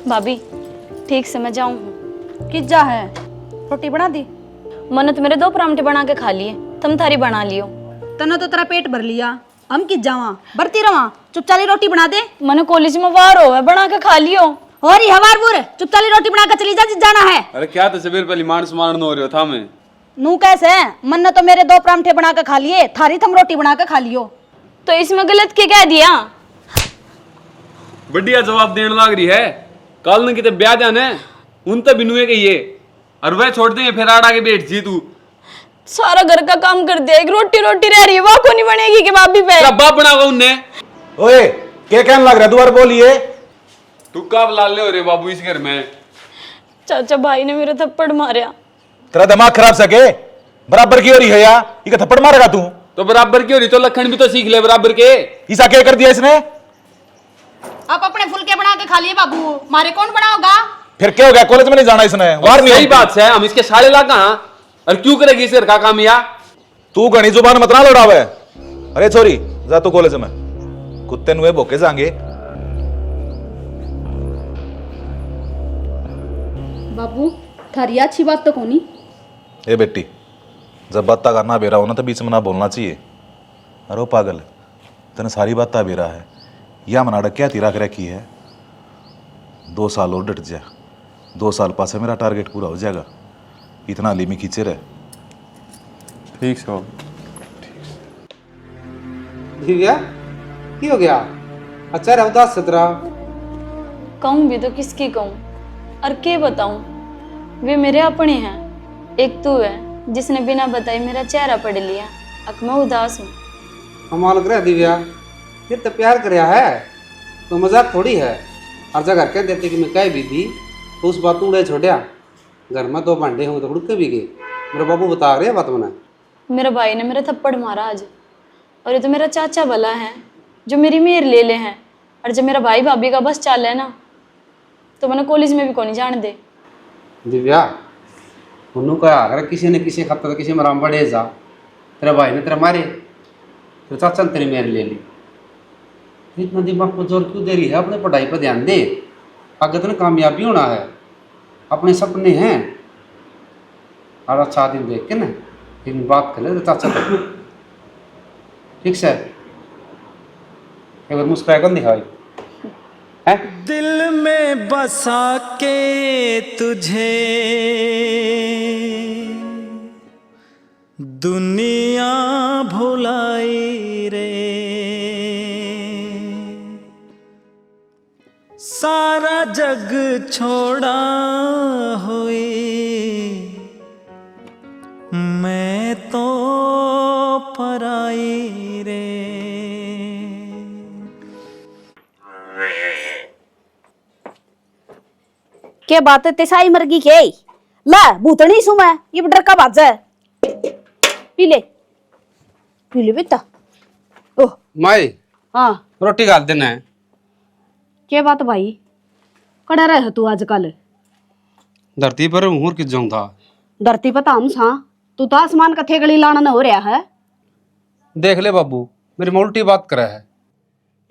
भाभी ठीक से मैं जाऊँ। किस जा है? रोटी बना दी? मैंने तो मेरे 2 परांठे बना के खा लिए, तुम थारी बना लियो। तने तो तेरा पेट भर लिया, हम किस जावा भरती रवा। चुपचाली रोटी बना दे। मैंने कॉलेज में वार हो बना के खा लियो। और ही हवार बुर चुपचाली रोटी बना के चली जा जिस जाना है। अरे क्या तो सबेर पहली मान सम्मान हो रहे हो था मैं नू कैसे मन ने तो मेरे 2 परांठे बना के खा लिए, थारी थम रोटी बना के खा लियो। तो इसमें गलत क्या कह दिया? बढ़िया जवाब देने लग रही है। कल न किते ब्याह जाने उन तक बिनुए के ये और वह छोड़ देंगे फिर आड़ा के बैठ जी तू सारा घर का काम कर दिया, एक रोटी रोटी रह रही है वो को नहीं बनेगी कि भाभी पे बाप बनागा उनने। ओए क्या कहने लग रहा दोबारा बोलिए। तू कब लाल हो रे बाबू इस घर में? चाचा भाई ने मेरे थप्पड़ मारा। तेरा दिमाग खराब सके बराबर की हो रही है या ये थप्पड़ मारेगा तू? तो बराबर की हो रही तो लखन भी तो सीख ले बराबर के। ईसा क्या कर दिया इसने? आप अपने फुलके बना के खा लिए बाबू, मारे कौन बनाओगा? फिर क्या हो गया? कॉलेज में नहीं जाना इसने? वार नहीं सही बात है, हम इसके साले ला कहां और क्यों करेगी इस घर का काम या? तू घनी जुबान मत ना लौड़ावे। अरे छोरी जा तू कॉलेज में, कुत्ते नुए भोके जाएंगे। बाबू थारी अच्छी बात तो कोनी। ए बेटी जब बात करना बेरा हो ना तो बीच में ना बोलना चाहिए। अरे ओ पागल तेने सारी बात बेरा है या मना क्या तीरा कर रखी है। 2 साल और डट जा, 2 साल पास है मेरा टारगेट पूरा हो जाएगा। इतना लिमी खींचे रहे। ठीक से दिव्या की हो गया? अच्छा रहा उदास सतरा। कहूँ भी तो किसकी कहूँ और के बताऊं? वे मेरे अपने हैं। एक तू है जिसने बिना बताए मेरा चेहरा पढ़ लिया। अब मैं उदास हूँ। कमाल कर दिव्या, फिर तो प्यार कर है तो मजाक थोड़ी है। हर जगह कह देते कि मैं कह भी दी तो उस बात उड़े छोड़िया। घर में 2 भांडे हों तो उड़के भी गए। मेरे बाबू बता रहे बात मना। मेरा भाई ने मेरा थप्पड़ मारा आज, और ये तो मेरा चाचा भला है जो मेरी मेर ले ले हैं। और जब मेरा भाई भाभी का बस चाल है ना तो मैंने कॉलेज में भी कौन जान दे। दिव्या उन्होंने कहा अगर किसी ने किसी खत्ता तो किसी मराम बढ़े जा। तेरे भाई ने तेरा मारे तो चाचा ने तेरी मेर ले ली। इतना दिमाग को जोर क्यों दे रही है? अपने पढ़ाई पर ध्यान दे, आगे तो कामयाबी होना है। अपने सपने हैं और अच्छा दिन देख के ना फिर बात कर ले तो चाचा को। ठीक से एक बार मुस्कुरा कर दिखाई है। दिल में बसा के तुझे दुनिया भुलाई रे, सारा जग छोड़ा हुई मैं तो पराई रे। क्या बात है तेसाई मरगी के ला भूतनी सु मैं ये डर का बात है। पी ले बेटा। ओह माई हाँ रोटी डाल देना है। क्या बात भाई कड़ा रहे तू आजकल? धरती पर हूँ किस जाऊँ था। धरती पता हम सा तू तो आसमान का थेगड़ी लाना न हो रहा है। देख ले बाबू मेरी में उल्टी बात करे है।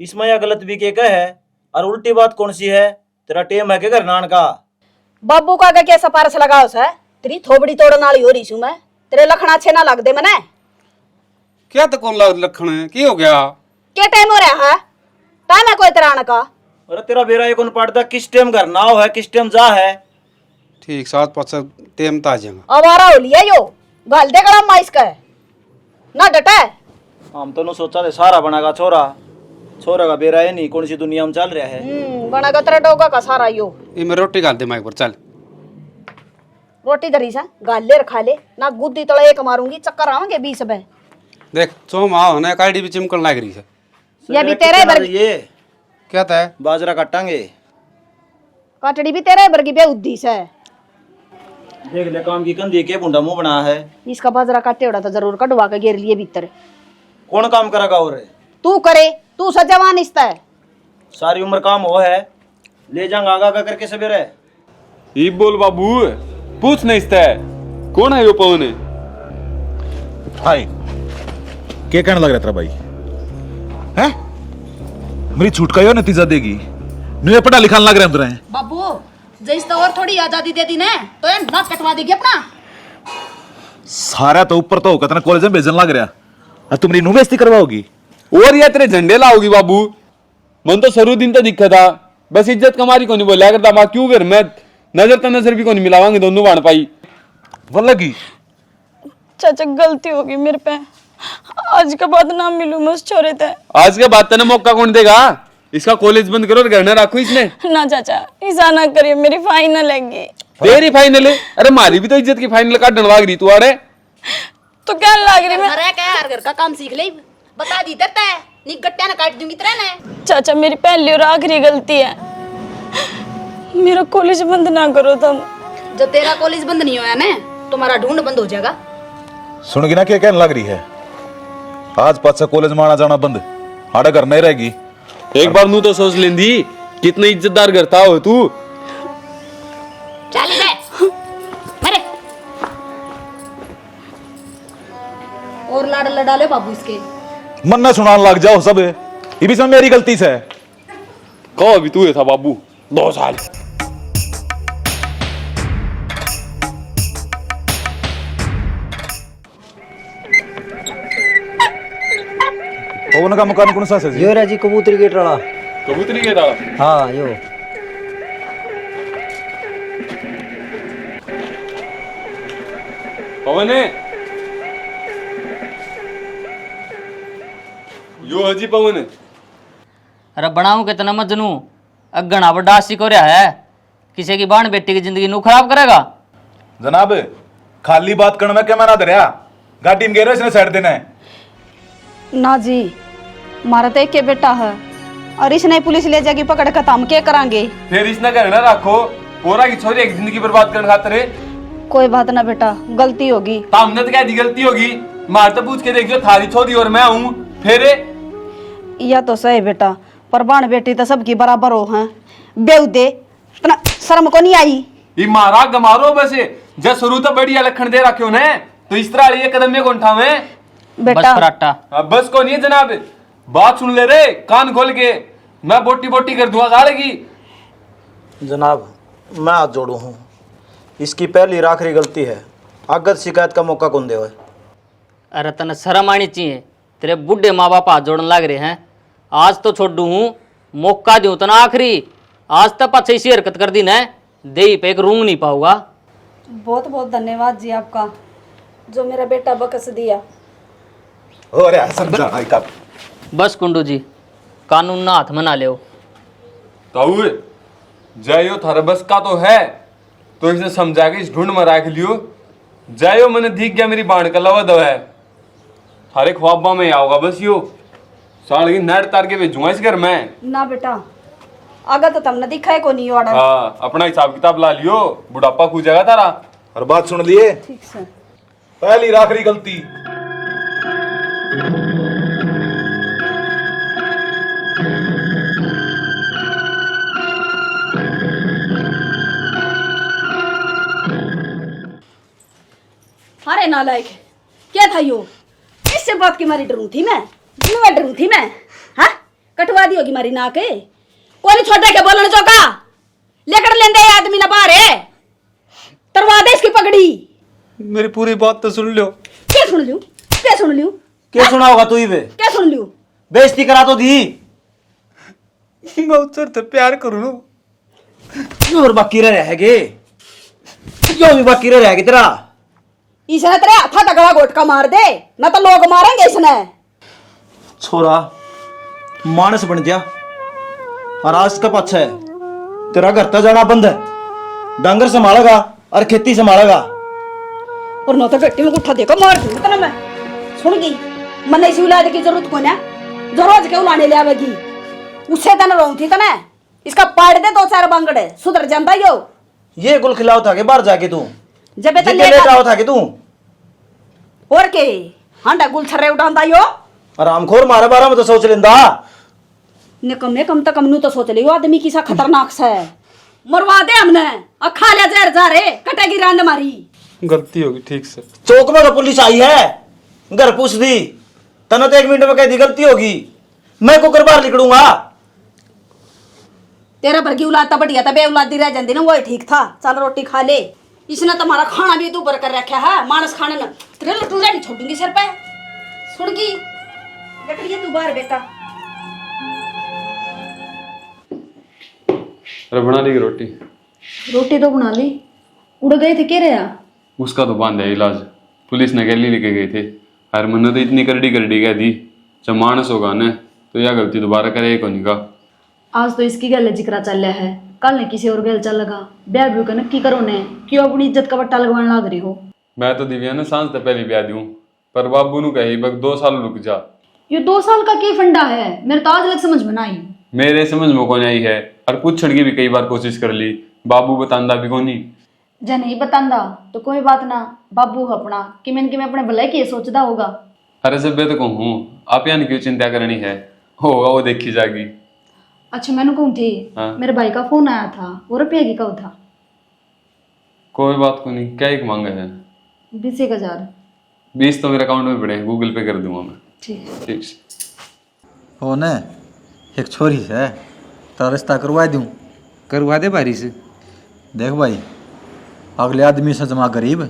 इसमें या गलत भी के है और उल्टी बात कौन सी है? तेरा टेम है के घर नान का? बाबू का क्या सपारस लगाओ है? तेरी थोबड़ी तोड़न वाली हो रही छू मैं। तेरे लखना अच्छे ना लग दे मने। क्या तो कौन लखन है? की हो गया? क्या टाइम हो रहा है? टाइम है कोई तरह आने का? अरे तेरा बेरा ये कौन पड़ता किस टाइम घर ना हो है किस टाइम जा है? ठीक 7-5 टेम ता जाएगा। आवारा हो लिया यो गाल दे गड़ा माइस का ना डटा। हम तो नु सोचा थे सारा बनागा छोरा छोरा का बेरा है नहीं कौन सी दुनिया में चल रहा है। बनागा तेरा डोगा का सारा यो। ये मैं रोटी डाल दे माइक पर चल। रोटी धरी सा गाल ले रखा ले ना गुद्दी तले एक मारूंगी चक्कर आवेंगे 20 में। देख चोम आओ ना काड़ी भी चिमकन लग रही है। ये भी तेरे बर ये क्या था? बाजरा काटांगे काटड़ी भी तेरे बर की बेउद्दी से। देख ले काम की कंधी के बुंडा मुंह बना है। इसका बाजरा काटे उड़ा तो जरूर कटवा के घेर लिए भीतर। कौन काम करेगा और? तू करे तू सजवान इस्ता है। सारी उम्र काम हो है ले जाऊंगा आगा करके सवेरे। ये बोल बाबू पूछ नहीं इसता है कौन है यो पवन? हाय क्या कहने लग रहा तेरा भाई है? मेरी छूट का यो नतीजा देगी। न्यू पढ़ा लिखा लग रहा है। बाबू जैसे तो और थोड़ी आजादी दे दी ने तो ये नाक कटवा देगी अपना। सारा तो ऊपर तो होकर कॉलेज में भेजन लग रहा, और तुम रीनू बेइज्जती करवाओगी। और ये तेरे झंडे लाओगी बाबू। मन तो शुरू दिन तो दिक्कत था, बस इज्जत कमारी को नहीं बोला करता माँ, क्यों कर मैं नजर तो नजर भी को नहीं मिलावांगे दोनों बाण पाई बोल की चाचा गलती होगी मेरे पे, आज के बाद ना मिलूं मैं उस छोरे से। आज के बाद तेने मौका कौन देगा? इसका कॉलेज बंद करो और घर में रखो इसने। ना चाचा ऐसा ना करिए, मेरी फाइनल है। तेरी फाइनल है? अरे मारी भी तो इज्जत की फाइनल काट डलवा गई तू। अरे तो क्या लग रही मैं? अरे क्या यार, घर का काम सीख ले, बता दी देता है नी गट्टिया ना काट दूंगी तेरे ने। चाचा मेरी पहली और आखिरी गलती है, मेरा कॉलेज बंद ना करो तुम। जब तेरा कॉलेज बंद नहीं होया ना तुम्हारा ढूंढ बंद हो जाएगा। सुन की ना क्या कहने लग रही है, आज पास कॉलेज में आना जाना बंद, आड़ा घर नहीं रहेगी। एक बार नू तो सोच लेंदी कितने इज्जतदार घर था हो तू। चल बे मरे और लाड़ लड़ा ले बाबू इसके। मन न सुनान लग जाओ सब, ये भी सब मेरी गलती से है। कहो अभी तू था बाबू 2 साल। पवन का मकान कौन सा है जी? यो रे जी कबूतरी गेट वाला। कबूतरी के था। हाँ यो पवन है यो हजी पवन है। अरे बनाऊं कितना मजनू अगना बड़ा को रहा है, किसी की बाण बेटी की जिंदगी नू खराब करेगा। जनाब खाली बात करने में क्या मना दरिया, गाड़ी में गेरो इसने साइड देना है। ना जी मारा तो एक के बेटा है और इसने पुलिस ले जाएगी पकड़ कर, हम क्या करांगे? फिर इसने घर ना रखो, पोरा की छोरी एक जिंदगी बर्बाद करने खातिर। कोई बात ना बेटा, गलती होगी। तो हमने तो क्या दी गलती होगी? मार तो पूछ के देखियो, थारी छोरी और मैं हूँ फिर। या तो सही बेटा, पर बाण बेटी तो सबकी बराबर हो हैं। बेउदे इतना शर्म को नहीं आई? ये मारा गमारो बसे जब शुरू तो बढ़िया लखन दे रखे ने, तो इस तरह ये कदम में कौन उठावे? बस बेटा फराटा। बस को नहीं है जनाब, बात सुन ले रे कान खोल के, मैं बोटी बोटी कर दूंगा गाले की। जनाब मैं हाथ जोड़ू हूँ, इसकी पहली और आखिरी गलती है, आगत शिकायत का मौका कौन दे। अरे तने शर्म आनी चाहिए, तेरे बुढ़े माँ बाप हाथ जोड़न लग रहे हैं। आज तो छोड़ू हूँ, मौका दूँ तना आखिरी। आज तक पाछे इसी हरकत कर दी न, दे पे एक रूंग नहीं पाऊंगा। बहुत बहुत धन्यवाद जी आपका, जो मेरा बेटा बकस दिया। अरे समझा आई का बस कुंडू जी, कानून ना हाथ में ना ले। ताऊ जायो थारा बस का तो है, तो इसे समझा के इस ढूंढ में रख लियो। जायो मैंने दिख गया मेरी बाण का लवा दवा है, थारे ख्वाबा में आओगा बस यो साल की नेट तार के भेजूंगा इस घर में। ना बेटा आगा तो तुमने दिखा है को नहीं ऑर्डर। हाँ अपना हिसाब किताब ला लियो, बुढ़ापा खूजेगा तारा। और बात सुन लिए, ठीक से पहली और आखिरी गलती। अरे नालायक क्या था यो? इससे बात की मारी डरू थी मैं, डरू थी मैं। हाँ कटवा दी होगी मारी नाक, कोई छोटा के बोलने चौका लेकर लेंदे आदमी ना बाहर है, तरवा दे इसकी पगड़ी। मेरी पूरी बात तो सुन लो। क्या सुन लियो, क्या सुन लियो, क्या सुना होगा तू ही बे? क्या सुन लियो? बेइज्जती करा तो दी। मैं उससे तो प्यार करूँ और बाकी रहेगे, जो भी बाकी रहेगी तेरा। इसने तेरे हाथा तगड़ा गोटका मार दे, ना तो लोग मारेंगे इसने। छोरा मानस बन गया और आज का पाछा है, तेरा घर तो जाना बंद है, डांगर संभालेगा और खेती संभालेगा। और ना तो गट्टी में उठा देखो मार दूं तना मैं। सुन गई मन इसी औलाद की जरूरत को ना, जो रोज के उलाने ले आवेगी उससे तन रहूं थी तना। इसका पाड़ दे 2-4 बांगड़े, सुधर जाता यो। ये गुल खिलाओ था के बाहर जाके तू, जब जितने लेट आओ था के तू और के हांडा गुल छर्रे उठांदा यो। आरामखोर मारे बारे में तो सोच लेंदा। निकम्मे कम तक हमनू तो सोच लियो आदमी किसा खतरनाक सा है। मरवा दे हमने और खा ले जहर जा रे, कटेगी रांद मारी। गलती होगी ठीक से। चौक में तो पुलिस आई है, घर पूछ दी, तने तो 1 मिनट में कह दी गलती होगी, मैं कुकर बाहर निकलूंगा। तेरा भरगी औलाद था बढ़िया था, बे औलादी रह जाती ना वही ठीक था। चल रोटी खा ले। इसने तुम्हारा खाना भी ऊपर कर रखा है, मानस खाने ना तेरे लटू नहीं छोड़ूंगी सर पे। सुड़गी लकड़िया तू बाहर बेटा। अरे बना ली रोटी? रोटी तो बना ली। उड़ गए थे क्या रहा? उसका तो बांध है इलाज, पुलिस ने गैली लेके गए थे। अरे मैंने तो इतनी करड़ी करड़ी कह दी, जब मानस होगा न तो यह गलती दोबारा करे को नहीं का। आज तो इसकी गल जिक्रा चल रहा है, कल ने किसी और गल चल लगा। ब्याह भी का नक्की करो ने, क्यों अपनी इज्जत का बट्टा लगवाने लग रही हो? मैं तो दिव्या ने सांस से पहले ब्याह दूं, पर बाबू नु कही बस 2 साल रुक जा। ये 2 साल का क्या फंडा है? मेरे तो आज लग समझ में ना आई। मेरे समझ में कौन आई है, और पूछड़ की भी कई बार कोशिश कर ली, बाबू बतांदा भी कोनी। जा नहीं बतांदा तो कोई बात ना, बाबू अपना कि मैं अपने भलाई की सोचता होगा। अरे सब तो कहूँ, आप यानी क्यों चिंता करनी है, होगा वो देखी जाएगी। अच्छा मैंने कहूँ थी, हाँ। मेरे भाई का फोन आया था, वो रुपये की कब था? कोई बात को नहीं, क्या एक मांगे है? 20,000। 20 तो मेरे अकाउंट में पड़े हैं, गूगल पे कर दूंगा मैं। ठीक है। ठीक। हो न एक छोरी है, तो रिश्ता करवा दूँ? करवा दे बारी से। देख भाई, अगले आदमी से जमा गरीब,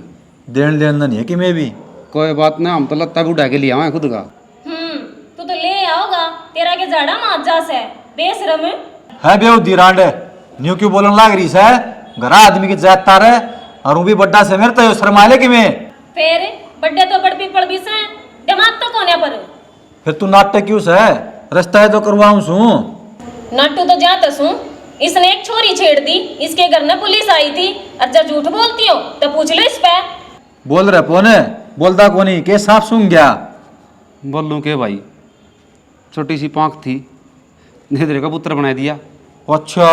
देन लेन नहीं है कि मैं भी। कोई बात ना, हम तो लत्ता भी उठा के लिया हुआ है खुद का। तू तो ले आओगा, तेरा के जाड़ा माजास है बेशरम। है बेउदी रांड, न्यू क्यों बोलन लाग रही है? घरा आदमी की जात तार है, और वो भी बड्डा से मेरे तो शर्माले कि मैं। फिर बड्डे तो बड़ पीपल भी से, दिमाग तो कोने पर। फिर तू नाटक क्यों से? रास्ता है तो करवाऊं सू। नट्टू तो जाता सू, इसने एक छोरी छेड़ दी, इसके घर में पुलिस आई थी, और जब झूठ बोलती हो तो पूछ लो इस पे। बोल रहे पोने, बोलता को नहीं के सांप सूंघ गया। बोल लूँ के भाई, छोटी सी पाँख थी, नेदरे का पुत्र बना दिया। अच्छा,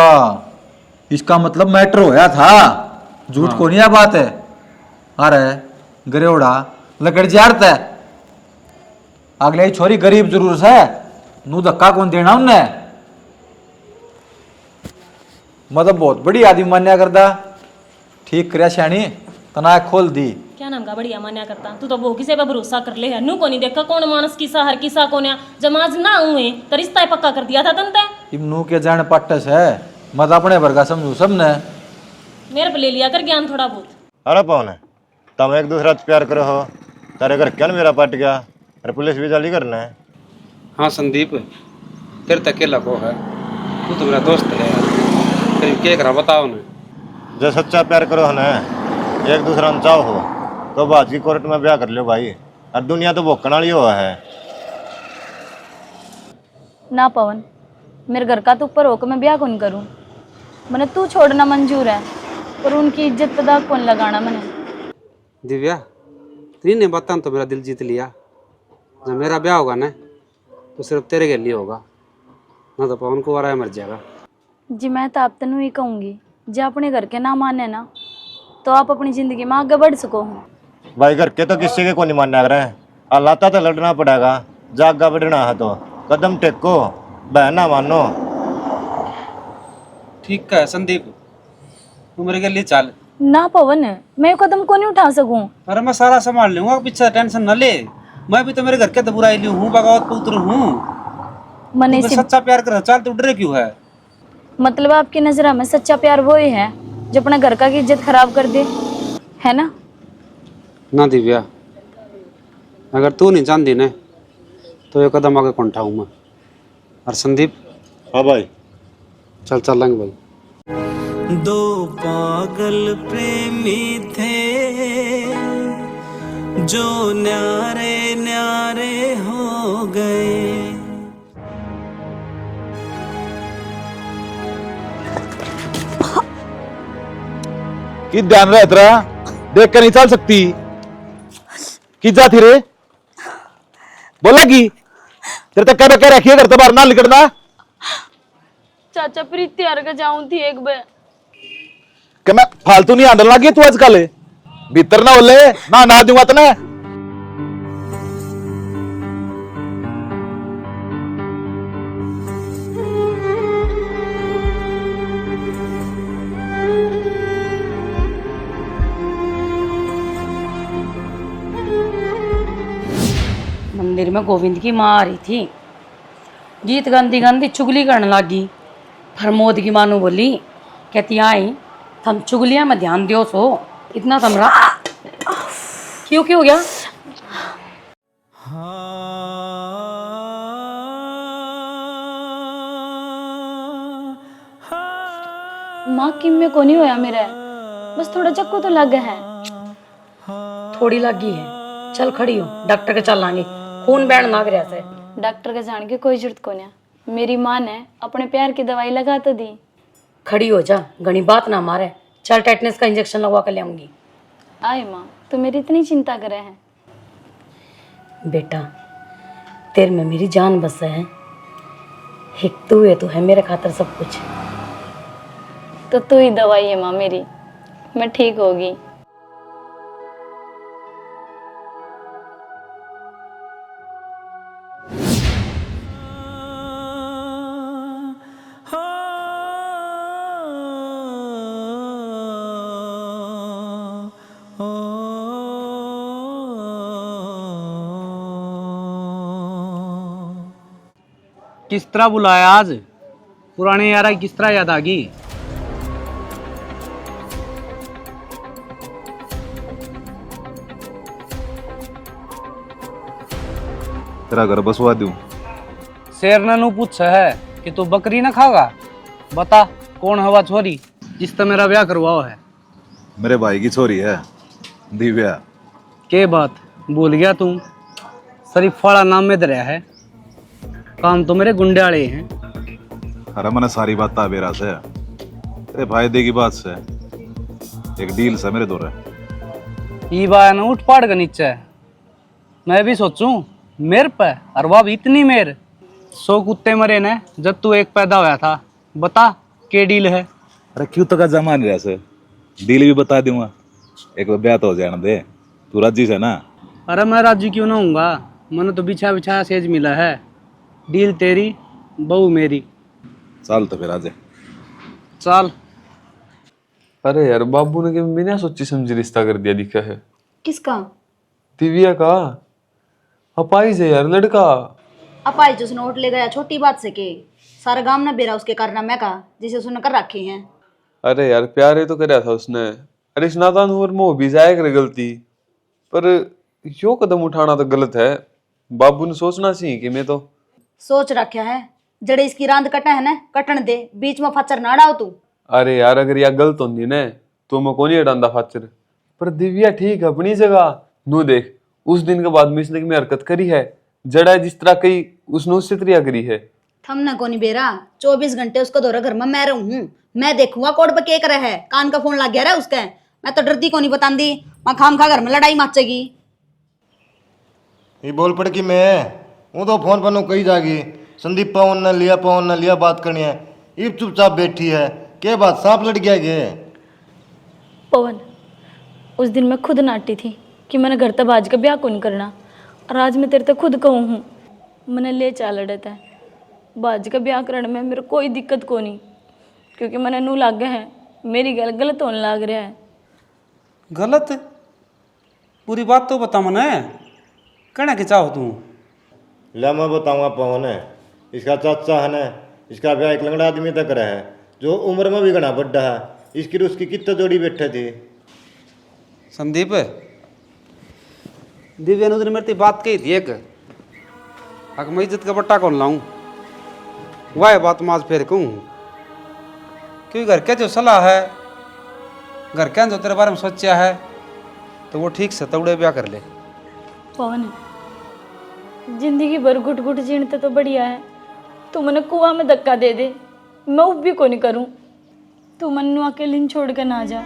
इसका मतलब मैटर होया था, झूठ को नहीं है बात है। अरे गरेवड़ा लकड़ जारता है, अगले छोरी गरीब जरूर है, नू धक्का कौन देना उनने? मतलब बहुत बड़ी आदमी मान्या करता, ठीक करया श्याणी, तना खोल दी। क्या नाम का बढ़िया मान्या करता, तू तो वो किसे पे भरोसा कर ले है। नू को नहीं देखा कौन मानस किसा हर किसा कोन्या, जमाज ना हुए तो रिश्ता पक्का कर दिया था तंते। इमनू के जान पट्टस है, मत अपने वर्गा समझू सबने। मेरे पे ले लिया कर ज्ञान थोड़ा बहुत। अरे पौन है, तुम एक दूसरा से प्यार करो हो, तेरे घर क्या मेरा पट गया, अरे पुलिस भी जल्दी करना है। हाँ संदीप, तेरे तक अकेला को है, तू तो मेरा दोस्त है यार, तेरे क्या करा बताओ ना। जो सच्चा प्यार करो है ना, एक दूसरा में चाहो हो तो बात की कोर्ट में ब्याह कर लो भाई, और दुनिया तो भोकन वाली हुआ है। ना पवन, मेरे घर का तो ऊपर होकर मैं ब्याह कौन करूं? मैंने तू छोड़ना मंजूर है, पर उनकी इज्जत पे दाग कौन लगाना मैंने? दिव्या, तीन बातों तो मेरा दिल जीत लिया। जब मेरा ब्याह होगा ना तो सिर्फ तेरे के लिए होगा, ना तो पवन को वारा मर जाएगा। जी मैं तो आप तेन ही कहूँगी, जो अपने घर के ना माने ना तो आप अपनी जिंदगी में आगे बढ़ सको हो। भाई घर के तो किसी के को नहीं मानने रहे, अल्लाह तो लड़ना पड़ेगा, जागा बढ़ना है तो कदम टेको, बहन ना मानो। ठीक है संदीप, तू मेरे के लिए चल। ना पवन, मैं कदम को नहीं उठा सकूं। अरे मैं सारा संभाल लूंगा, पीछे टेंशन न ले। मैं भी तो मेरे घर के तो बुराई हूँ, बगावत पुत्र हूँ। मने से सच्चा प्यार कर, चल तू डरे क्यों है? मतलब आपकी नजर में सच्चा प्यार वो ही है जो अपने घर का की इज्जत खराब कर दे, है ना? ना दिव्या, अगर तू नहीं जानती ना तो ये कदम आगे कौन उठाऊं मैं। और संदीप, हाँ भाई, चल चलेंगे भाई। दो पागल प्रेमी थे जो न्यारे न्यारे हो गए। कि ध्यान रहे तेरा, देख कर नहीं चल सकती कि जाती रे, बोला कि तेरे तक क्या क्या रखिए, घर तो बाहर ना निकलना। चाचा प्रीति हर के जाऊं थी एक बार, कि मैं फालतू नहीं आंडल लगी तू आजकल, भीतर ना बोले ना दूंगा तना। मंदिर में गोविंद की माँ आ रही थी, गीत गांधी गांधी चुगली करने लगी प्रमोद की मानो बोली कहती आई थम चुगलिया में ध्यान दियो सो इतना तमरा क्यों क्यों हो गया। माँ किम में को नहीं होया मेरा, बस थोड़ा चक्कू तो लग है। थोड़ी लगी है, चल खड़ी हो डॉक्टर के चल लांगे, खून बैठ नाग रहा से। डॉक्टर के जान की कोई जरूरत को नहीं, मेरी माँ ने अपने प्यार की दवाई लगा तो दी। खड़ी हो जा, घनी बात ना मारे, चल टेटनेस का इंजेक्शन लगवा कर ले आऊंगी। आए माँ, तो मेरी इतनी चिंता करे हैं। बेटा तेरे में मेरी जान बस है, एक तू है, तू है मेरे खातर सब कुछ। तो तू ही दवाई है माँ मेरी, मैं ठीक होगी। किस तरह बुलाया आज? पुराने यारा की किस तरह याद आ गई? तेरा घर बसवा दूं? शेर ने नू पूछा है कि तू बकरी ना खागा? बता कौन हवा छोरी जिससे मेरा ब्याह करवाओ है? मेरे भाई की छोरी है दिव्या। के बात भूल गया तू? शरीफवाड़ा नाम में दरिया है, काम तो मेरे गुंडे वाले हैं। अरे मैंने सारी बात ताबेरा से तेरे फायदे की बात से एक डील से मेरे दौरे ये बात ना उठ पाड़ के नीचे है। मैं भी सोचूं मेर पे और वह भी इतनी मेर 100 कुत्ते मरे ने जब तू एक पैदा होया था। बता के डील है? अरे क्यों तो का जमान रहा से डील भी बता दूंगा, एक बार ब्याह तो हो जाने दे, तू राजी से ना? अरे मैं राजी क्यों ना हूँगा, मैंने तो बिछा बिछाया सेज मिला है। डील तेरी बहू मेरी। चल तो फिर आजे चल। अरे यार बाबू ने कि बिना सोची समझी रिश्ता कर दिया दिखा है। किसका? दिव्या का अपाई से यार लड़का। अपाई जो नोट ले गया छोटी बात से के सारा गांव ना बेरा उसके कारनामे का जिसे उसने कर रखे हैं। अरे यार प्यार ही तो करया था उसने। अरे इस नादान उम्र में हो भी जाए करे गलती, पर यो कदम उठाना तो गलत है। बाबू ने सोचना चाहिए कि मैं तो सोच रखा है जड़े इसकी रांद कटा है ना कटन दे, बीच में फचर ना डाओ तू। अरे यार अगर यह गलत होती ना तो मैं कौन ही डांदा फाचर। पर दिव्या ठीक है अपनी जगह। नू देख उस दिन के बाद में इसने में हरकत करी है, जड़ा जिस तरह कई उसने उससे त्रिया करी है। थमना कोनी बेरा 24 घंटे उसको दौरा घर में मैं रहूं, मैं देखूंगा कोड पे के करे है। कान का फोन लग गया रहा उसका, मैं तो डरती कोनी बतांदी, मैं खाम खा घर में लड़ाई मचेगी। ये बोल पड़ कि मैं हूँ तो फोन पर कही जागी संदीप पवन ने लिया बात करनी है, इब चुपचाप बैठी है। के बात सांप लड़ गया गे? पवन, उस दिन मैं खुद नाटी थी कि मैंने घर तक बाज का ब्याह कौन करना, और आज मैं तेरे तक खुद कहूँ हूँ मैंने ले चाल लड़ता है बाज का ब्याह करने में मेरे कोई दिक्कत को नहीं, क्योंकि मैंने नू लागे है मेरी गल गलत होने लग रहा है। गलत? पूरी बात तो बता मने, कहना के चाहो तू? ला मैं बताऊंगा पवन है, इसका चाचा है ना, इसका ब्याह एक लंगड़ा आदमी तक रहा है जो उम्र में भी घना बड्डा है। इसकी उसकी कितना जोड़ी बैठे थे। संदीप, दिव्या ने मेरे से बात कही थी एक, अगर मैं इज्जत का बट्टा कौन लाऊं, वह बात माज फेर कहूँ, क्योंकि घर के जो सलाह है, घर के जो तेरे बारे में सोचा है, तो वो ठीक से तौड़े ब्याह कर ले। पवन, जिंदगी भर घुट घुट जीने तो बढ़िया है, तू मैंने कुआं में धक्का दे दे, मैं उब भी को नहीं करूं, तू मन्नू अकेले छोड़ कर ना जा।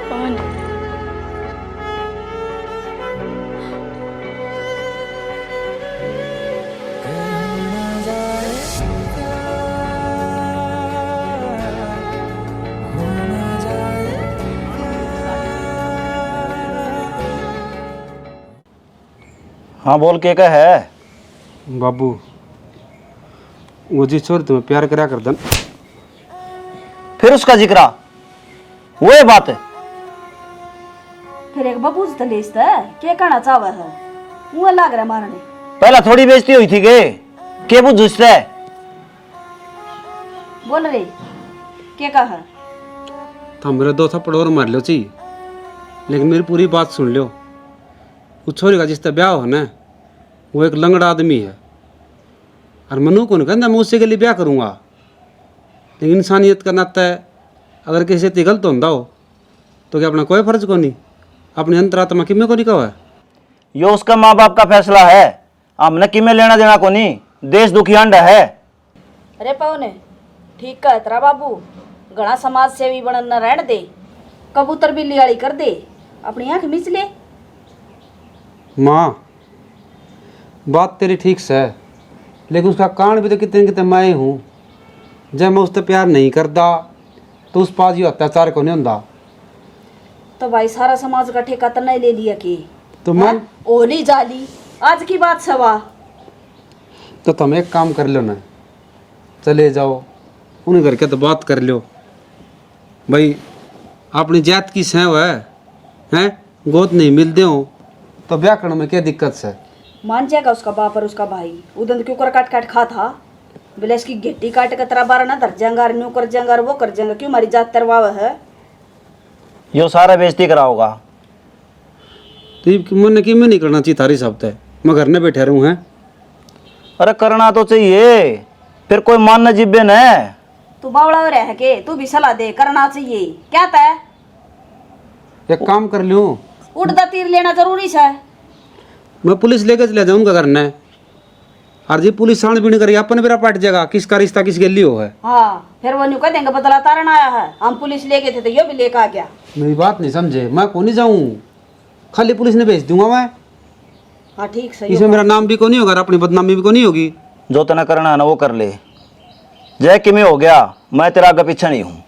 पवन, हाँ बोल के क्या है? बाबू, वो जिस छोरी तुम्हें प्यार करा कर दन, फिर उसका जिक्र वो ये बात है। फिर एक बाबू से लेस्ता है क्या कहना चाहवा है, मुंह लग रहा मारने। पहला थोड़ी बेइज्जती हुई थी के के वो दूसरा है? बोल रे क्या कहा? तो मेरे 2 थप्पड़ और मार लो चाहिए, लेकिन मेरी पूरी बात सुन लो। उस छोरी का जिसका ब्याह हो ना, वो एक लंगड़ा आदमी है, और मनु को नहीं कहता मैं उससे के लिए ब्याह करूँगा। लेकिन इंसानियत का नाता है, अगर किसी से गलत होता हो तो क्या अपना कोई फर्ज को नहीं, अपनी अंतरात्मा किमें को नहीं कहा है। यो उसका माँ बाप का फैसला है, हमने किमें लेना देना को नहीं। देश दुखी अंडा है। अरे पवन ठीक कह तेरा बाबू, घना समाज सेवी बनन न रहने दे, कबूतर बिल्ली वाली कर दे, अपनी आंख मिच ले। माँ बात तेरी ठीक से है, लेकिन उसका कारण भी तो कितने कितने मैं हूँ। जब मैं उससे प्यार नहीं करता तो उस पास ये अत्याचार को नहीं होता। तो भाई सारा समाज का ठेका तो नहीं ले लिया कि तो मैं ओली जाली आज की बात सवा। तो तुम एक काम कर लो ना, चले जाओ उन्हें घर के तो बात कर लो। भाई अपनी जात की सेव है गोद नहीं मिलते हो तो ब्याह करने में क्या दिक्कत है? मान जाएगा उसका बाप और उसका भाई उदन क्यों कर काट काट खा था, बोले इसकी गिट्टी काट के तेरा बारा ना धर जाएंगा, न्यू कर जाएंगा, वो कर जाएंगा, क्यों हमारी जात तरवा है। यो सारा बेइज्जती कराओगा। तो मन की मैं नहीं करना चाहिए थारी सब तय, मैं घर में बैठे रहूँ। हैं अरे करना तो चाहिए, फिर कोई मान न जिब्बे न। तू बावड़ा रह के तू भी सलाह दे, करना चाहिए क्या तय। एक काम कर लूँ, उड़दा तीर लेना जरूरी है। मैं पुलिस लेके चले जाऊँगा घर ने, और जी पुलिस छानबीन करी अपन मेरा पाट जाएगा किसका रिश्ता किस गली हो है। हाँ फिर वो न्यू कह देंगे बदला तारण आया है, हम पुलिस लेके थे तो ये भी लेके आ गया। मेरी बात नहीं समझे, मैं कौन नहीं जाऊँ, खाली पुलिस ने भेज दूंगा मैं। हाँ ठीक सही इसमें मेरा नाम भी को नहीं होगा और अपनी बदनामी भी को नहीं होगी। जो तना करना है ना वो कर ले। जय किमें हो गया, मैं तेरा आगे पीछे नहीं हूँ।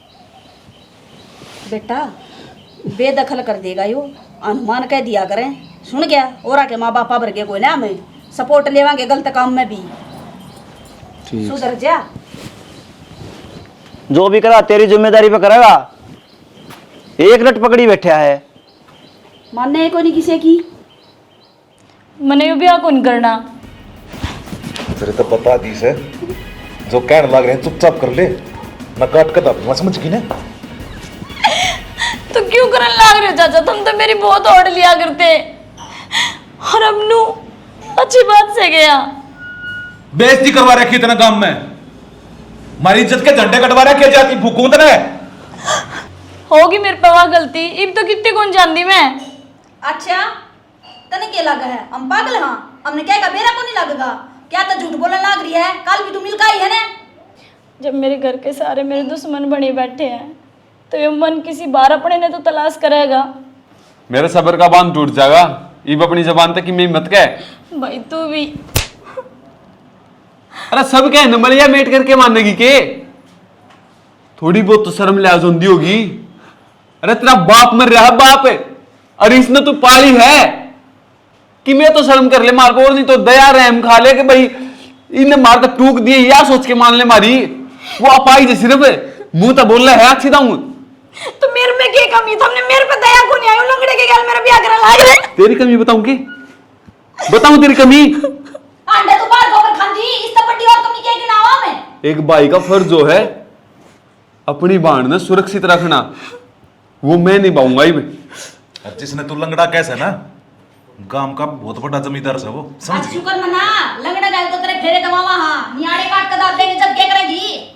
बेटा बेदखल कर देगा यो, अनुमान कह दिया करें, सुन गया। और आके माँ बापा भर के कोई ना हमें सपोर्ट लेवांगे गलत काम में भी, सुधर जा। जो भी करा तेरी जिम्मेदारी पे करेगा। एक रट पकड़ी बैठा है, मानने को नहीं किसी की। मने यो ब्याह कौन करना। तेरे तो बता दी से जो कहने लग रहे हैं चुपचाप कर ले, न काट कर दाप समझ गई ना। तो क्यों करने लाग रहे हो चाचा, तुम तो मेरी बहुत ओढ़ लिया करते। और अब नू अच्छी बात से गया। बेइज्जती करवा रखी इतना काम में, हमारी इज्जत के झंडे कटवा रखे जाती भूकूंद ने। होगी मेरे पे वह गलती, इब तो कितनी कौन जानती मैं। अच्छा तने क्या लगा है, हम पागल हाँ, हमने क्या कहा मेरा को नहीं लगेगा क्या, तो झूठ बोलने लग रही है। कल भी तू मिल का ही है ना। जब मेरे घर के सारे मेरे दुश्मन बने बैठे हैं तो ये मन किसी बार अपने ने तो तलाश करेगा। मेरा सब्र का बांध टूट जाएगा, इब अपनी जबान तक की मैं मत कह। भाई तू भी। अरे सब क्या नंबरिया मेट करके मानेगी के, थोड़ी बहुत तो शर्म लिहाज होती होगी। अरे तेरा बाप मर रहा है बाप, अरे इसने तू पाली है कि मैं तो शर्म कर ले मार को, और नहीं तो दया रहम खा ले कि भाई इन्हें मार कर टूक दिए या सोच के मान ले मारी। वो अपाई जे सिर्फ मुंह तो बोल रहा है अच्छी दाऊं। तो मेरे में क्या कमी था, हमने मेरे पे दया को नहीं आई, लंगड़े के गल मेरा ब्याह करा लाग रहे। तेरी कमी बताऊं की, बताऊं तेरी कमी। अंडे तो बाहर गोबर खांदी, इस तो बड़ी और कमी क्या गिनावा में। एक भाई का फर्ज जो है अपनी बाण ने सुरक्षित रखना, वो मैं निभाऊंगा ही। जिसने तू लंगड़ा कैसे ना, गांव का बहुत बड़ा जमींदार है वो, समझ गई। शुक्र मना लंगड़ा गल तो तेरे फेरे दवावा। हाँ नियाड़े काट कर दाब देंगे जब क्या करेगी।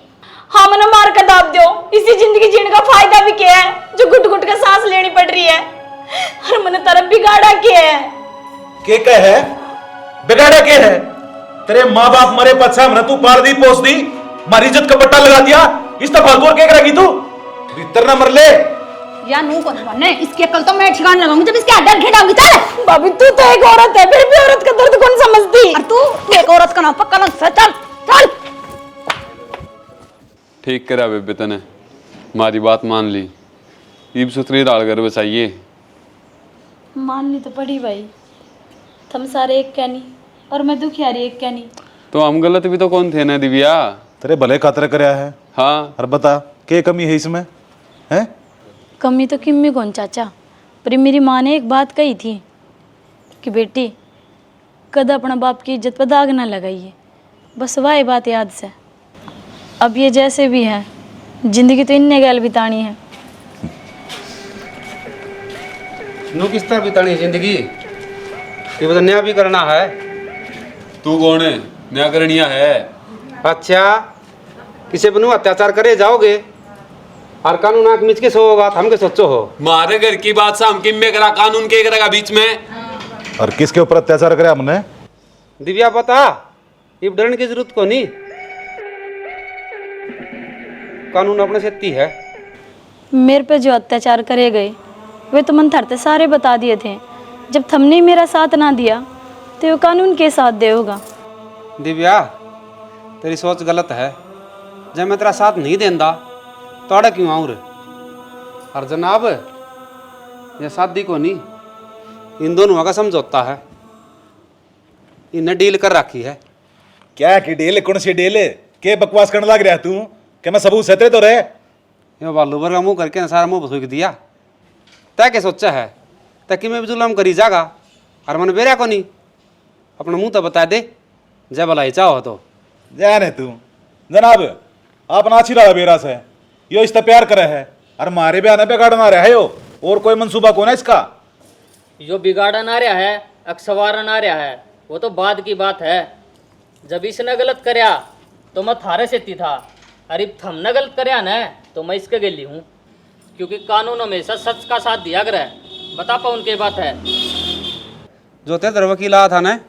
हाँ मना मार कर दाब दो, इसी जिंदगी जीने का फायदा भी क्या है जो घुट घुट के सांस लेनी पड़ रही है। और मैंने तरफ बिगाड़ा क्या है। के कह है बिगाड़ा के है, तेरे माँ बाप मरे पछा हमने तू पार दी पोस दी, हमारी इज्जत का पट्टा लगा दिया, इस तो फालतू और क्या करेगी तू, भीतर ना मर ले। या नू को नहीं, इसकी अकल तो मैं ठिकाने लगाऊंगी जब इसके अड्डा घेराऊंगी। चल भाभी तू तो एक औरत है, फिर भी औरत का दर्द कौन समझती। और तू एक औरत का नाम पक्का लग। चल चल। ठीक करा बेबे तने, हमारी बात मान ली, ईब सुथरी डाल कर बचाइए। माननी तो पड़ी भाई, तुम सारे एक कहनी और मैं दुखियारी एक कहनी। तो हम गलत भी तो कौन थे ना दिव्या। तेरे भले खातर करया है। हाँ और बता क्या कमी है इसमें है। कमी तो किम में कौन चाचा, पर मेरी माँ ने एक बात कही थी कि बेटी कद अपना बाप की इज्जत पर दाग ना लगाइए, बस वही बात याद से। अब ये जैसे भी है, जिंदगी तो इनने गैल बितानी है। नू किस तरह बितानी है जिंदगी, ये बता नया भी करना है। तू कौन है? नया करनिया है। अच्छा, किसी पर अत्याचार करे जाओगे और कानून आंख मिच के सोओगा तो हम के सोचो हो। मारे घर की बात से हम किम में करा, कानून के करेगा बीच में। और किसके ऊपर अत्याचार करे हमने? दिव्या बता, ये डरने की जरूरत को नहीं, कानून अपने से इतनी है। मेरे पे जो अत्याचार करे गए वे तो मन थरते सारे बता दिए थे। जब थमने मेरा साथ ना दिया तो ये कानून के साथ दे होगा। दिव्या, तेरी सोच गलत है। जब मैं तेरा साथ नहीं देंदा तो अड़ा क्यों आऊँ रे? और जनाब, ये शादी को नहीं, इन दोनों का समझौता है, इन्हें डील कर रखी है। क्या की डील? कौन सी डील? के बकवास करने लग रहा तू? क्या मैं सबूत सहते तो रहे? ये बालू भर का मुंह करके न सारा मुंह भसूक दिया। तय क्या सोचा है? ताकि मैं भी जुलम करी जागा और मन बेरा को नहीं, अपना मुंह तो बता दे, जय भलाई चाहो तो। जाने तू जनाब, आप नाची रहा बेरा से, यो इस प्यार करे है और मारे बयान पे बिगाड़ना रहा है यो, और कोई मंसूबा कौन है इसका? जो बिगाड़ा ना रहा है, अक्सवारा ना रहा है, वो तो बाद की बात है। जब इसने गलत करया तो मैं थारे से थी था, अरे हमने गलत करया ना तो मैं इसके गेली हूँ, क्योंकि कानून हमेशा सच का साथ दिया करे। बता पा उनकी बात है। जो तेरे वकील आया था ना,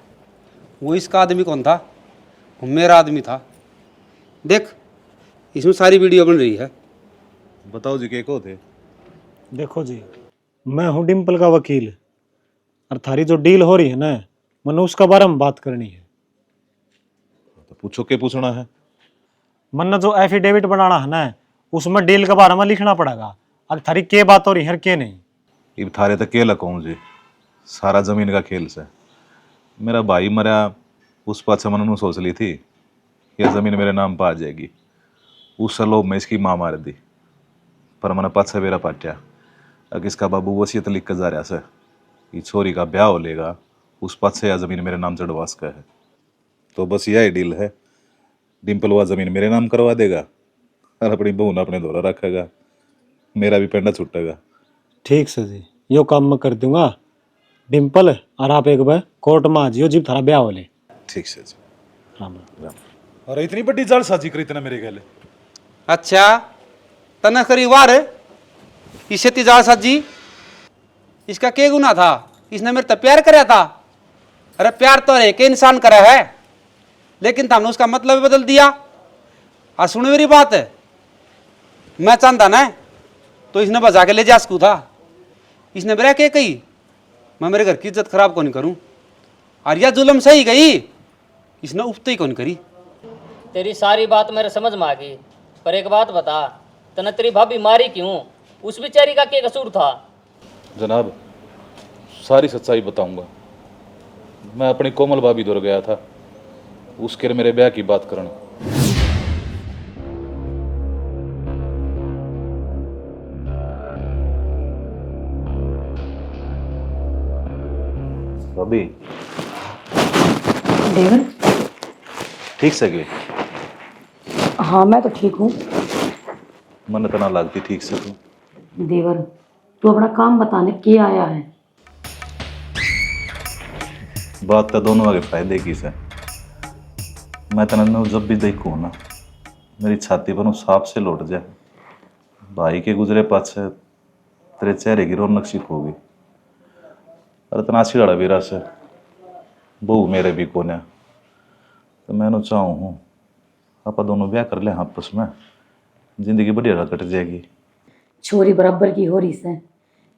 वो इसका आदमी कौन था? वो मेरा आदमी था। देख, इसमें सारी वीडियो बन रही है। बताओ जी, के को थे? देखो जी, मैं हूँ डिम्पल का वकील, और थारी जो डील हो रही है ना, मैंने उसका बारे में बात करनी है। तो पूछो, के पूछना है? मन्ना जो एफिडेविट बनाना है ना, उसमें डील के बारे में लिखना पड़ेगा। अब थारी के बात हो रही है के नहीं? इब थारे तक के लकूँ जी, सारा जमीन का खेल से। मेरा भाई मरा, उस पास मैंने सोच ली थी यह जमीन मेरे नाम पर आ जाएगी। उस लोभ में इसकी माँ मार दी, पर मैंने पास से मेरा पाटिया। अगर इसका बाबू वसीयत लिख कर जा रहा से ये छोरी का ब्याह हो लेगा, उस पास से यह जमीन मेरे नाम चढ़वा सका है। तो बस यही डील है, डिम्पल वह जमीन मेरे नाम करवा देगा और अपनी बहू ने अपने दौरा रखेगा, मेरा भी पेंडा छुटेगा। ठीक से जी, यो काम मैं कर दूंगा। डिम्पल और आप एक बार कोर्ट में आ जियो, जीप थारा ब्याह हो ले। ठीक से जी। राम राम। और इतनी बड़ी जालसाजी करी इतना मेरे गले। अच्छा, तना करी वार इसे तिजाल साजी, इसका क्या गुना था? इसने मेरे तो प्यार कराया था। अरे प्यार तो एक इंसान करा है, लेकिन तुमने उसका मतलब बदल दिया। आज सुनो मेरी बात है, मैं चाहता ना तो इसने बजा के ले जा सकू था। इसने मेरा क्या कही, मैं मेरे घर की इज्जत खराब कौन करूं? और यह जुल्म सही गई, इसने उफते ही कौन करी। तेरी सारी बात मेरे समझ में आ गई, पर एक बात बता, तने तेरी भाभी मारी क्यों? उस बेचारी का क्या कसूर था? जनाब, सारी सच्चाई बताऊंगा। मैं अपनी कोमल भाभी दूर गया था, उसके मेरे ब्याह की बात करने। भाभी देवर, ठीक से गए? हाँ मैं तो ठीक हूँ। मन तना लगती ठीक से तू। देवर, तू अपना काम बताने के आया है? बात तो दोनों आगे फायदे की से। मैं तना जब भी देखूँ ना, मेरी छाती पर सांप से लौट जाए। भाई के गुजरे पाछे तेरे चेहरे की रौनक सी होगी। अरे तना छिड़ा वीरा से बहू मेरे भी कोने, तो मैं चाहूँ हूँ आप दोनों ब्याह कर ले आपस में, जिंदगी बढ़िया कट जाएगी। छोरी बराबर की हो रही से,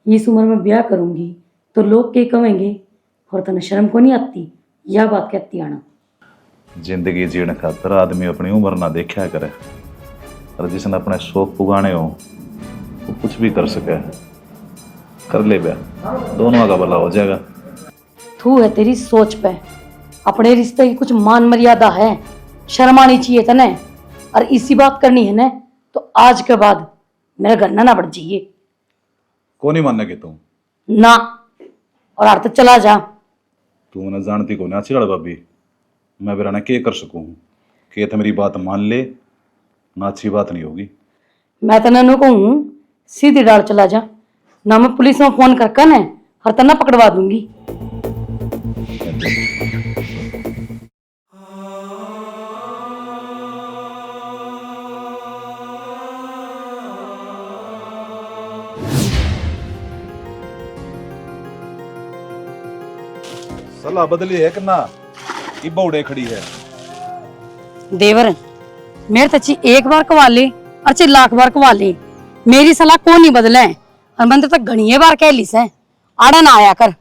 इस उम्र में ब्याह करूंगी तो लोग क्या कहेंगे, और तने शर्म को नहीं आती? यह बात कहती आना। जिंदगी जीने खातर आदमी अपनी उम्र ना देखा करे, और जिसने अपने शौक पुगाने हो वो कुछ भी कर सके। कर ले ब्याह, दोनों का भला हो जाएगा। तू है तेरी सोच पे, अपने रिश्ते की कुछ मान मर्यादा है, शर्म आनी चाहिए तने। और इसी बात करनी है ना तो आज के बाद मेरे घर ना बढ़ जाइए। कौन ही मानने के तुम ना, और आर तक चला जा। तू मैंने जानती को ना चिड़ भाभी, मैं बेरा के कर सकूँ। कि तो मेरी बात मान ले, ना अच्छी बात नहीं होगी। मैं तो ननू कहूँ सीधी डाल चला जा, ना मैं पुलिस में फोन करके ना हर तना पकड़वा दूंगी। सलाह बदली है कि ना, कि बौड़े खड़ी है। देवर मेरे तची एक बार कवा ले और चाहे लाख बार कवा ले, मेरी सलाह को नहीं बदले। और मैंने तो घणिये बार कह ली से आड़ा ना आया कर।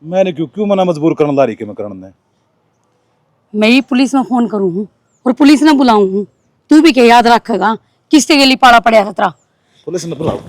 मैंने क्यों मना मजबूर करने लारी के मैं करने। मैं ही पुलिस में फोन करूँ हूँ और पुलिस ने बुलाऊं हूँ। तू भी क्या याद रखेगा किसके के लिए पाड़ा पड़ा था तेरा। पुलिस ने बुलाओ।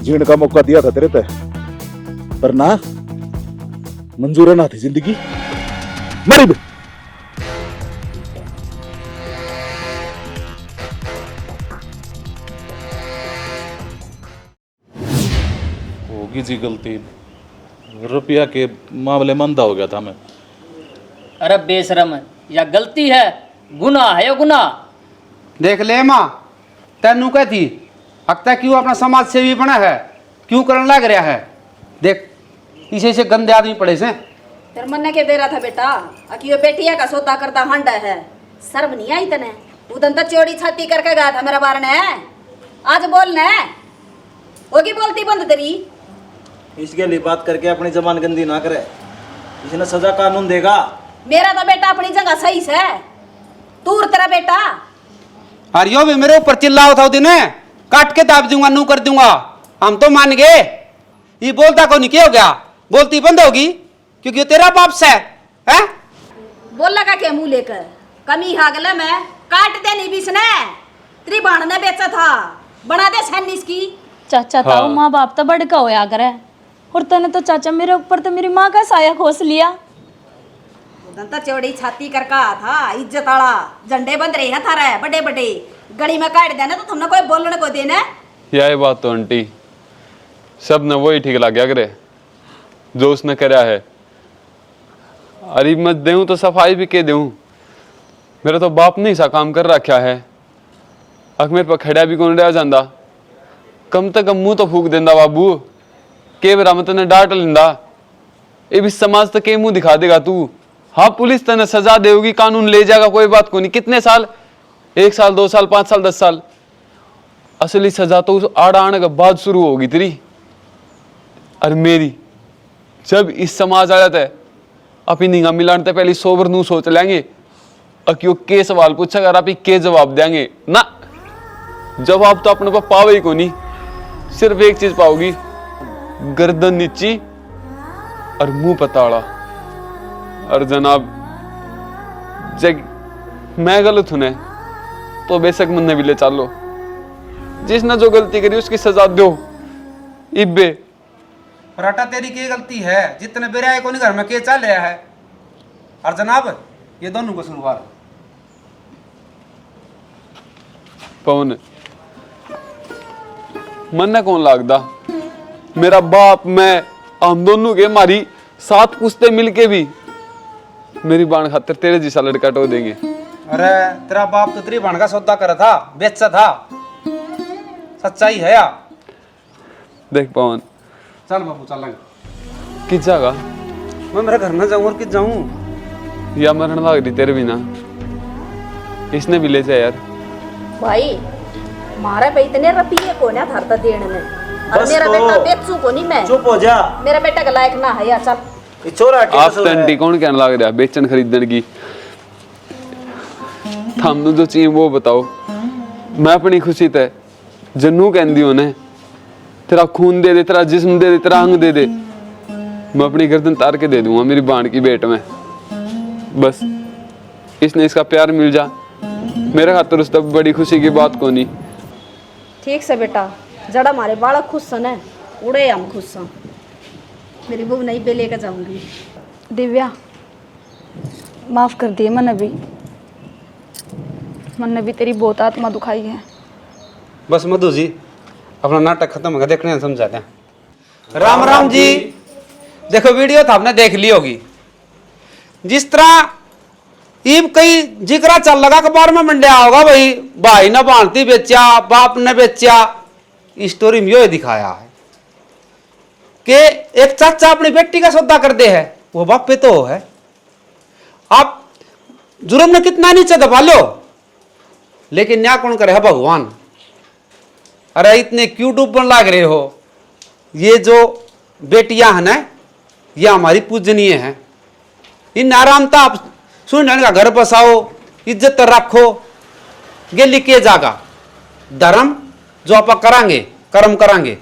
जीने का मौका दिया था तेरे पे, पर ना मंजूर ना थी जिंदगी मरी भी। होगी जी गलती, रुपया के मामले में अंधा हो गया था मैं। अरे बेशरम, या गलती है गुनाह है या गुनाह। देख ले माँ, तेनू क्या थी अक्ता क्यों अपना समाज सेवी बना है, क्यों करने लग रहा है। देख इसे से गंदे आदमी पड़े से। तेरे मन ने के दे रहा था बेटा, अकियो बेटिया का सौदा करता हंडा है, शर्म नहीं आई तने। उदन तो चोरी छाती करके गया था मेरा बार ने, आज बोलने होगी बोलती बंद तेरी। इसके लिए बात करके अपनी जबान गंदी ना करे, इसने सजा कानून देगा। मेरा तो बेटा अपनी जगह सही से, तू तेरा बेटा। और यो भी मेरे ऊपर चिल्लाओ था दिन, काट के दाब दूंगा, नू कर दूंगा। हम तो मान गए, ये बोलता कौन क्या हो गया, बोलती बंद होगी क्योंकि तेरा बाप से है। बोल लगा के मुंह लेकर कमी हागले में काट देनी बिसने। तेरी बाण ने बेचा था, बना दे सैनिस की। चाचा ताऊ माँ बाप तो बड़का होया करे, और तने तो चाचा मेरे ऊपर तो मेरी माँ का साया खोस लिया। उदन तो चौड़ी छाती करका था, इज्जत आला झंडे बंद रहे हैं थारे बड़े बड़े। गली में काट देना तो तुमने कोई बोलने को देना। यही बात तो आंटी, सब ने वही ठीक लग गया करे जो उसने करा है। अरे मैं देऊं तो सफाई भी के दूं, मेरा तो बाप नहीं सा काम कर रखा है। अख मेरे पर खड़ा भी कौन रह जाता, कम से कम मुंह तो फूक देंदा बाबू, के बरा मैं तने डांट लेंदा। ये भी समाज तो के मुंह दिखा देगा तू। हाँ पुलिस तने सजा देगी, कानून ले जाएगा, कोई बात को नहीं। कितने साल, 1 साल 2 साल 5 साल 10 साल, असली सजा तो उस आड़ आने के बाद शुरू होगी तेरी। और मेरी जब इस समाज आ जाता है अपनी निगाह मिलाने पहले 100 बार नू सोच लेंगे, क्यों के सवाल पूछेगा और आप के जवाब देंगे ना। जवाब तो अपने पास पावे ही को नहीं, सिर्फ एक चीज पाओगी, गर्दन नीची और मुंह पताड़ा। और जनाब जब मैं गलत हूं तो बेशक मन भी ले चालो, जिसने जो गलती करी उसकी सजा दो। इब्बे राटा तेरी की गलती है, जितने बेरा को नहीं घर में के चल रहा है। और जनाब ये दोनों को शुरुआत पवन मन कौन लागदा, मेरा बाप मैं हम दोनों के मारी 7 पुश्ते मिलके भी मेरी बाण खातिर तेरे जैसा लड़का टो देंगे। अरे तेरा बाप तो तेरी बाण का सौदा करा था, बेचा था, सच्चाई है या। देख पवन, चल बाबू चलेंगे। किस जगह मैं मेरे घर में जाऊं और किस जाऊं, या मरण लाग रही तेरे बिना, इसने भी ले जा यार। भाई मारे पे इतने रुपये को ना धरता देने में, और मेरा बेटा बेचू को नहीं मैं। चुप हो जा, मेरा बेटा के लायक ना है या। चल आप टंटी कौन कहने लग रहा बेचन खरीदने की, थाम जो चाहिए वो बताओ। मैं अपनी खुशी ते जन्नू कहती हूं ने, तेरा खून दे दे, तेरा जिस्म दे दे, तेरा अंग दे दे, मैं अपनी गर्दन तार के दे दूंगा मेरी बाण की बेट में। बस इसने इसका प्यार मिल जा, मेरे खातिर उस तब बड़ी खुशी की बात को नहीं। ठीक से बेटा, जड़ा हमारे बालक खुश सन है, उड़े हम खुश हैं। मेरी बहू नहीं पे लेकर जाऊंगी। दिव्या माफ़ कर दिए, मैंने भी तेरी बहुत आत्मा दुखाई है। बस मधु जी अपना नाटक खत्म होगा, देखने समझाते हैं। राम राम जी। देखो वीडियो तो आपने देख ली होगी। जिस तरह ईब कई जिक्रा चल लगा अखबार में मंडिया होगा भाई ने भांति बेचा, बाप ने बेचा। स्टोरी में यो दिखाया है कि एक चाचा अपनी बेटी का सौदा कर दे है, वो बाप पे तो है। आप जुर्म ने कितना नीचे दबा लो, लेकिन न्याय कौन करे है? भगवान। अरे इतने क्यों डूबन लाग रहे हो? ये जो बेटियां हैं ना, ये हमारी पूजनीय हैं। इन आरामता आप सुन का घर बसाओ, इज्जत रखो, ये लिखे जागा धर्म जो आप करांगे, कर्म करांगे।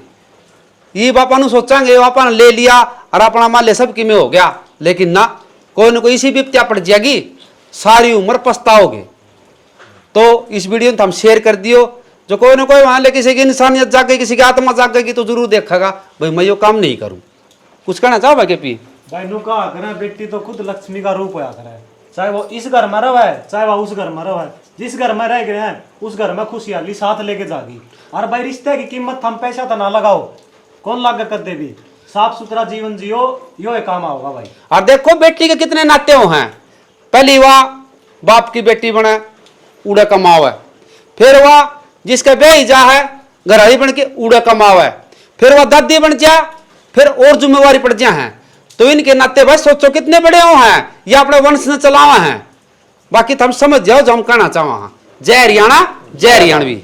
ये बापा नु सोचांगे बापा ने ले लिया और अपना माले सबकी में हो गया, लेकिन ना कोई इसी विपत्तियां पड़ जाएगी, सारी उम्र पछताओगे। तो इस वीडियो में हम शेयर कर दियो, जो कोई ना कोई वहां ले किसी की इंसानियत जाग गई, किसी की आत्मा जाग गई तो जरूर देखेगा भाई मैं यो काम नहीं करूं। कुछ कहना चाहो भाई के पी? भाई नु कहा करे बेटी तो खुद लक्ष्मी का रूप होया करे, चाहे वो इस घर में रहे चाहे वो उस घर में रहे। जिस घर में रह गए हैं उस घर में खुशहाली साथ लेके जागी। और भाई रिश्ते की कीमत हम पैसा तो ना लगाओ, कौन लाग कर दे भी। साफ सुथरा जीवन जियो, यो एक काम होगा भाई। और देखो बेटी के कितने नाते हो हैं। पहली वह बाप की बेटी बने उड़े कमाओ है, फिर वह जिसका ब्याह जा है घराड़ी बन के उड़े कमाओ है, फिर वह दादी बन जा, फिर और जिम्मेवारी पड़ जा है। तो इनके नाते भाई सोचो कितने बड़े हो हैं, ये अपने वंश ने चलावा हैं। बाकी तुम समझ जाओ जो हम कहना चाहो। जय हरियाणा जय हरियाणवी।